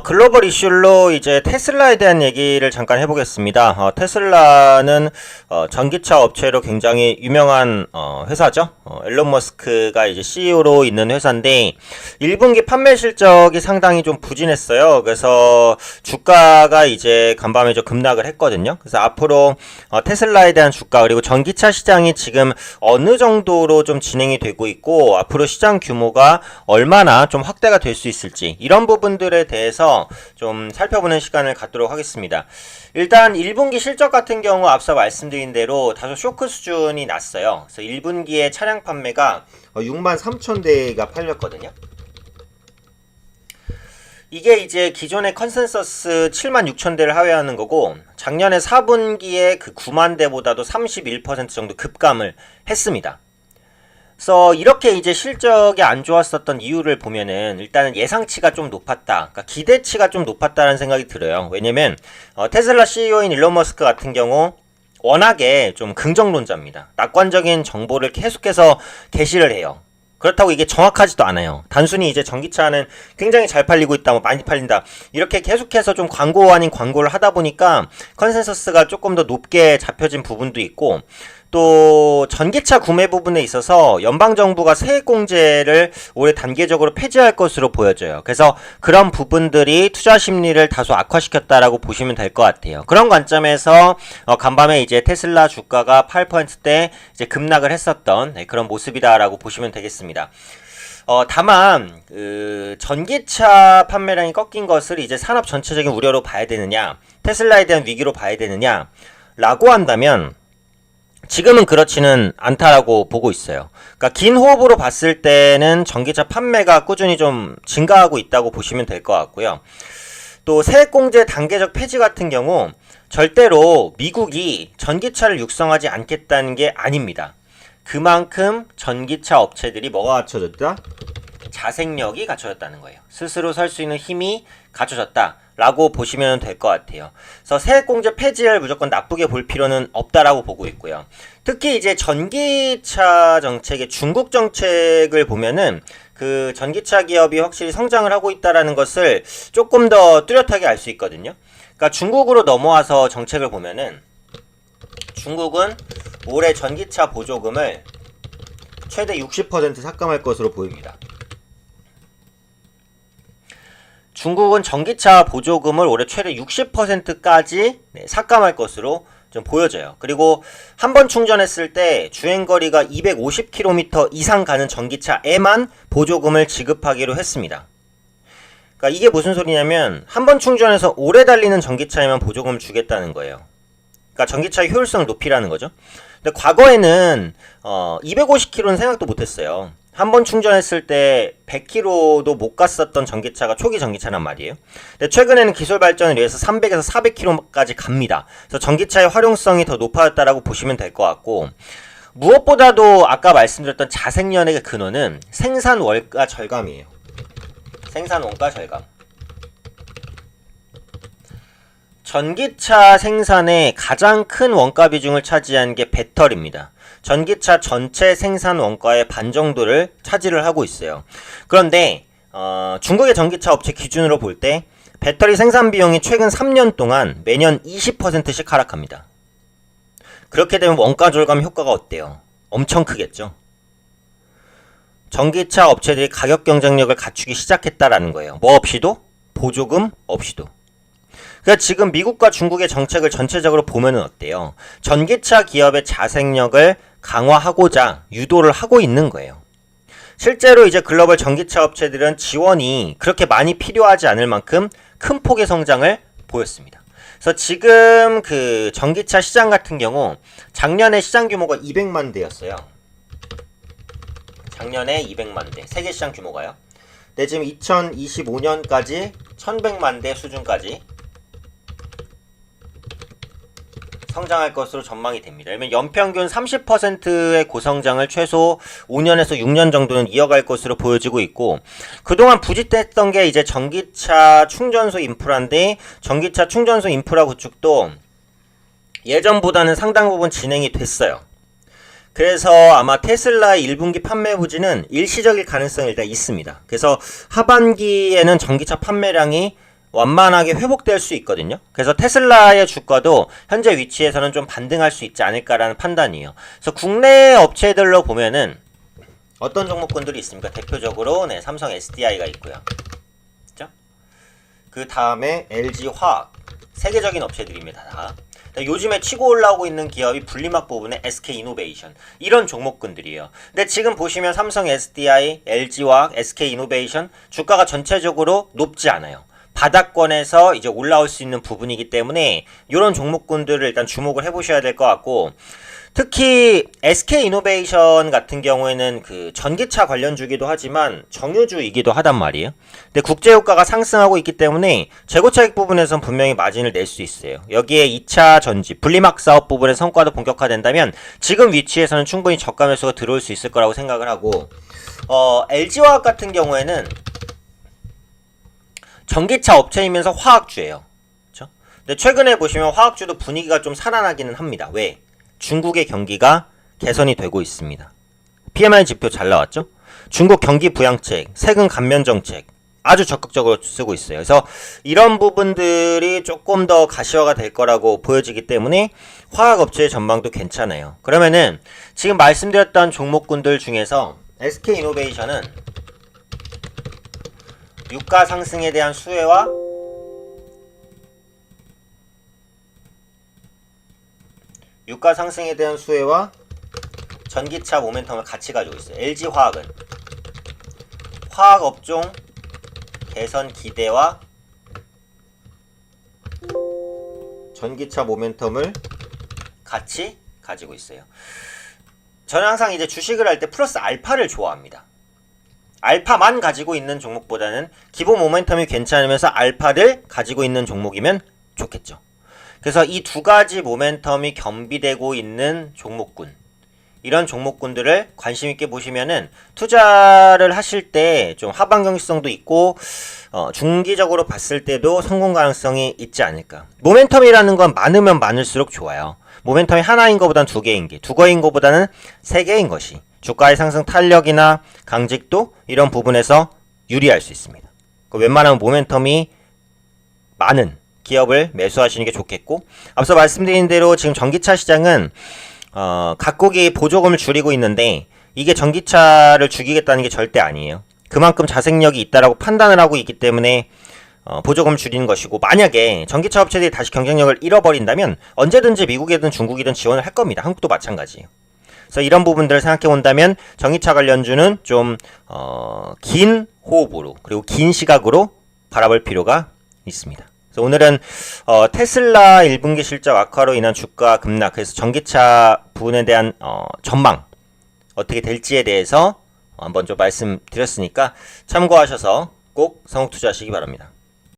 글로벌 이슈로 이제 테슬라에 대한 얘기를 잠깐 해보겠습니다. 테슬라는 전기차 업체로 굉장히 유명한 회사죠. 일론 머스크가 이제 CEO로 있는 회사인데 1분기 판매 실적이 상당히 좀 부진했어요. 그래서 주가가 이제 간밤에 좀 급락을 했거든요. 그래서 앞으로 테슬라에 대한 주가 그리고 전기차 시장이 지금 어느 정도로 좀 진행이 되고 있고 앞으로 시장 규모가 얼마나 좀 확대가 될 수 있을지 이런 부분들에 대해서 좀 살펴보는 시간을 갖도록 하겠습니다. 일단 1분기 실적 같은 경우 앞서 말씀드린 대로 다소 쇼크 수준이 났어요. 그래서 1분기에 차량 판매가 63,000대가 팔렸거든요. 이게 이제 기존의 컨센서스 76,000대를 하회하는 거고 작년에 4분기에 그 9만대보다도 31% 정도 급감을 했습니다. 그래서 이렇게 이제 실적이 안 좋았었던 이유를 보면은 일단은 예상치가 좀 높았다. 그러니까 기대치가 좀 높았다는 생각이 들어요. 왜냐면 테슬라 CEO인 일론 머스크 같은 경우 워낙에 좀 긍정론자입니다. 낙관적인 정보를 계속해서 게시를 해요. 그렇다고 이게 정확하지도 않아요. 단순히 이제 전기차는 굉장히 잘 팔리고 있다, 뭐 많이 팔린다 이렇게 계속해서 좀 광고 아닌 광고를 하다 보니까 컨센서스가 조금 더 높게 잡혀진 부분도 있고 또 전기차 구매 부분에 있어서 연방정부가 세액공제를 올해 단계적으로 폐지할 것으로 보여져요. 그래서 그런 부분들이 투자 심리를 다소 악화시켰다라고 보시면 될 것 같아요. 그런 관점에서 간밤에 이제 테슬라 주가가 8%대 이제 급락을 했었던 그런 모습이다라고 보시면 되겠습니다. 다만 전기차 판매량이 꺾인 것을 이제 산업 전체적인 우려로 봐야 되느냐, 테슬라에 대한 위기로 봐야 되느냐 라고 한다면 지금은 그렇지는 않다라고 보고 있어요. 그러니까 긴 호흡으로 봤을 때는 전기차 판매가 꾸준히 좀 증가하고 있다고 보시면 될 것 같고요. 또 세액공제 단계적 폐지 같은 경우 절대로 미국이 전기차를 육성하지 않겠다는 게 아닙니다. 그만큼 전기차 업체들이 뭐가 갖춰졌다? 자생력이 갖춰졌다는 거예요. 스스로 설 수 있는 힘이 갖춰졌다 라고 보시면 될 것 같아요. 그래서 세액공제 폐지를 무조건 나쁘게 볼 필요는 없다라고 보고 있고요. 특히 이제 전기차 정책의 중국 정책을 보면은 그 전기차 기업이 확실히 성장을 하고 있다라는 것을 조금 더 뚜렷하게 알 수 있거든요. 그러니까 중국으로 넘어와서 정책을 보면은 중국은 올해 전기차 보조금을 최대 60% 삭감할 것으로 보입니다. 중국은 전기차 보조금을 올해 최대 60%까지 삭감할 것으로 좀 보여져요. 그리고 한 번 충전했을 때 주행거리가 250km 이상 가는 전기차에만 보조금을 지급하기로 했습니다. 그러니까 이게 무슨 소리냐면 한 번 충전해서 오래 달리는 전기차에만 보조금을 주겠다는 거예요. 그러니까 전기차의 효율성을 높이라는 거죠. 근데 과거에는 250km는 생각도 못했어요. 한 번 충전했을 때 100km도 못 갔었던 전기차가 초기 전기차란 말이에요. 근데 최근에는 기술 발전을 위해서 300에서 400km까지 갑니다. 그래서 전기차의 활용성이 더 높아졌다라고 보시면 될 것 같고 무엇보다도 아까 말씀드렸던 자생련의 근원은 생산 원가 절감이에요. 생산 원가 절감. 전기차 생산의 가장 큰 원가 비중을 차지한 게 배터리입니다. 전기차 전체 생산 원가의 반 정도를 차지를 하고 있어요. 그런데 중국의 전기차 업체 기준으로 볼 때 배터리 생산 비용이 최근 3년 동안 매년 20%씩 하락합니다. 그렇게 되면 원가 절감 효과가 어때요? 엄청 크겠죠. 전기차 업체들이 가격 경쟁력을 갖추기 시작했다라는 거예요. 뭐 없이도? 보조금 없이도. 그러니까 지금 미국과 중국의 정책을 전체적으로 보면은 어때요? 전기차 기업의 자생력을 강화하고자 유도를 하고 있는 거예요. 실제로 이제 글로벌 전기차 업체들은 지원이 그렇게 많이 필요하지 않을 만큼 큰 폭의 성장을 보였습니다. 그래서 지금 그 전기차 시장 같은 경우 작년에 시장 규모가 200만 대였어요. 작년에 200만 대. 세계 시장 규모가요. 근데 지금 2025년까지 1100만 대 수준까지 성장할 것으로 전망이 됩니다. 그러면 연평균 30%의 고성장을 최소 5년에서 6년 정도는 이어갈 것으로 보여지고 있고 그동안 부진했던 게 이제 전기차 충전소 인프라인데 전기차 충전소 인프라 구축도 예전보다는 상당 부분 진행이 됐어요. 그래서 아마 테슬라의 1분기 판매 부진은 일시적일 가능성이 일단 있습니다. 그래서 하반기에는 전기차 판매량이 완만하게 회복될 수 있거든요. 그래서 테슬라의 주가도 현재 위치에서는 좀 반등할 수 있지 않을까라는 판단이에요. 그래서 국내 업체들로 보면은 어떤 종목군들이 있습니까? 대표적으로 삼성 SDI가 있고요. 그죠? 그 다음에 LG화학, 세계적인 업체들입니다. 다. 요즘에 치고 올라오고 있는 기업이 분리막 부분의 SK이노베이션, 이런 종목군들이에요. 근데 지금 보시면 삼성 SDI, LG화학, SK이노베이션 주가가 전체적으로 높지 않아요. 바닥권에서 이제 올라올 수 있는 부분이기 때문에 이런 종목군들을 일단 주목을 해보셔야 될 것 같고, 특히 SK이노베이션 같은 경우에는 그 전기차 관련주기도 하지만 정유주이기도 하단 말이에요. 근데 국제유가가 상승하고 있기 때문에 재고차익 부분에선 분명히 마진을 낼 수 있어요. 여기에 2차 전지, 분리막 사업 부분의 성과도 본격화된다면 지금 위치에서는 충분히 저가 매수가 들어올 수 있을 거라고 생각을 하고, LG화학 같은 경우에는 전기차 업체이면서 화학주예요. 그렇죠? 근데 최근에 보시면 화학주도 분위기가 좀 살아나기는 합니다. 왜? 중국의 경기가 개선이 되고 있습니다. PMI 지표 잘 나왔죠? 중국 경기 부양책, 세금 감면 정책 아주 적극적으로 쓰고 있어요. 그래서 이런 부분들이 조금 더 가시화가 될 거라고 보여지기 때문에 화학업체의 전망도 괜찮아요. 그러면은 지금 말씀드렸던 종목군들 중에서 SK이노베이션은 유가 상승에 대한 수혜와 전기차 모멘텀을 같이 가지고 있어요. LG화학은 화학업종 개선 기대와 전기차 모멘텀을 같이 가지고 있어요. 저는 항상 이제 주식을 할 때 플러스 알파를 좋아합니다. 알파만 가지고 있는 종목보다는 기본 모멘텀이 괜찮으면서 알파를 가지고 있는 종목이면 좋겠죠. 그래서 이 두 가지 모멘텀이 겸비되고 있는 종목군, 이런 종목군들을 관심 있게 보시면은 투자를 하실 때 좀 하방 경직성도 있고 중기적으로 봤을 때도 성공 가능성이 있지 않을까. 모멘텀이라는 건 많으면 많을수록 좋아요. 모멘텀이 하나인 것보다는 두 개인 게, 두 개인 것보다는 세 개인 것이 주가의 상승 탄력이나 강직도 이런 부분에서 유리할 수 있습니다. 웬만하면 모멘텀이 많은 기업을 매수하시는 게 좋겠고, 앞서 말씀드린 대로 지금 전기차 시장은 각국이 보조금을 줄이고 있는데 이게 전기차를 죽이겠다는 게 절대 아니에요. 그만큼 자생력이 있다라고 판단을 하고 있기 때문에 보조금을 줄이는 것이고, 만약에 전기차 업체들이 다시 경쟁력을 잃어버린다면 언제든지 미국이든 중국이든 지원을 할 겁니다. 한국도 마찬가지예요. 그래서 이런 부분들을 생각해 본다면 전기차 관련주는 좀 긴 호흡으로, 그리고 긴 시각으로 바라볼 필요가 있습니다. 그래서 오늘은 테슬라 1분기 실적 악화로 인한 주가 급락, 그래서 전기차 부분에 대한 전망 어떻게 될지에 대해서 한번 좀 말씀드렸으니까 참고하셔서 꼭 선곡 투자하시기 바랍니다.